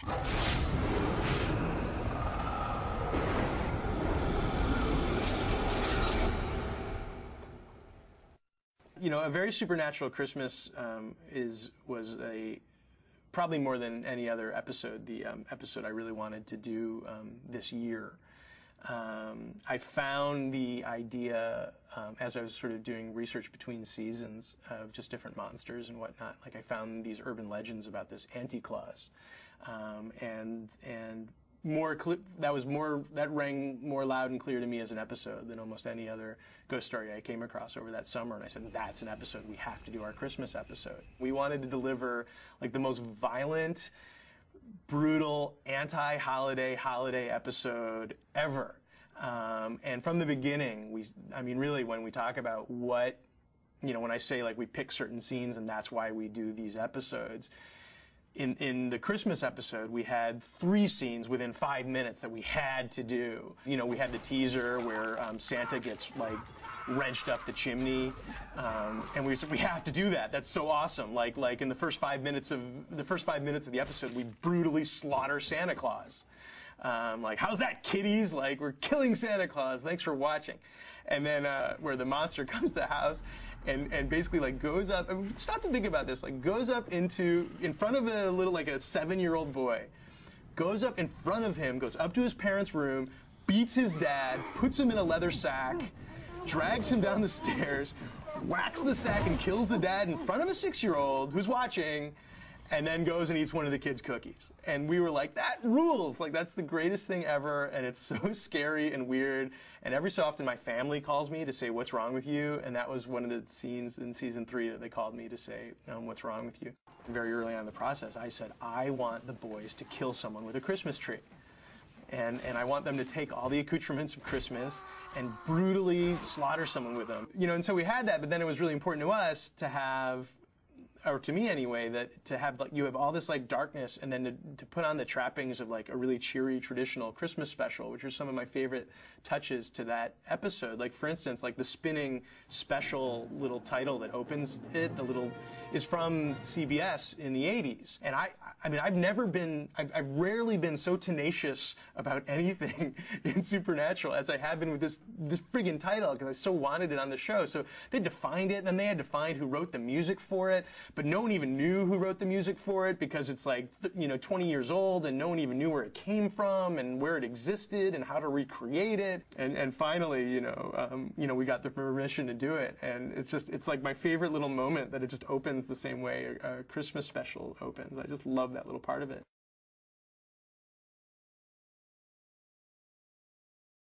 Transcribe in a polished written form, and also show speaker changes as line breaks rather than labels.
You know, A Very Supernatural Christmas was probably more than any other episode, the episode I really wanted to do this year. I found the idea as I was sort of doing research between seasons of just different monsters and whatnot. Like, I found these urban legends about this Anti-Claus, and that rang more loud and clear to me as an episode than almost any other ghost story I came across over that summer. And I said, that's an episode we have to do, our Christmas episode. We wanted to deliver like the most violent, brutal, anti-holiday episode ever. And from the beginning, I mean, really, when we talk about what, you know, when I say like we pick certain scenes and that's why we do these episodes, in the Christmas episode, we had 3 scenes within 5 minutes that we had to do. You know, we had the teaser where Santa gets like wrenched up the chimney, and we said we have to do that. That's so awesome. Like in the first 5 minutes of the episode, we brutally slaughter Santa Claus. Like, how's that, kiddies? Like, we're killing Santa Claus. Thanks for watching. And then where the monster comes to the house and basically like goes up. I mean, stop to think about this. Like, goes up in front of a little, like a 7-year-old boy. Goes up in front of him. Goes up to his parents' room. Beats his dad. Puts him in a leather sack. Drags him down the stairs. Whacks the sack and kills the dad in front of a 6-year-old who's watching. And then goes and eats one of the kids' cookies. And we were like, that rules! Like, that's the greatest thing ever, and it's so scary and weird. And every so often my family calls me to say, what's wrong with you? And that was one of the scenes in season 3 that they called me to say, what's wrong with you? Very early on in the process, I said, I want the boys to kill someone with a Christmas tree. And I want them to take all the accoutrements of Christmas and brutally slaughter someone with them. You know, and so we had that, but then it was really important to us to have, or to me anyway, that to have, like, you have all this like darkness, and then to put on the trappings of like a really cheery traditional Christmas special, which are some of my favorite touches to that episode. Like, for instance, like the spinning special little title that opens it, is from CBS in the 80s. And I mean, I've rarely been so tenacious about anything in Supernatural as I have been with this friggin' title, because I so wanted it on the show. So they defined it, and then they had to find who wrote the music for it, but no one even knew who wrote the music for it, because it's like, 20 years old, and no one even knew where it came from, and where it existed, and how to recreate it. And finally, we got the permission to do it, and it's like my favorite little moment that it just opens the same way a Christmas special opens. I just love that little part of it.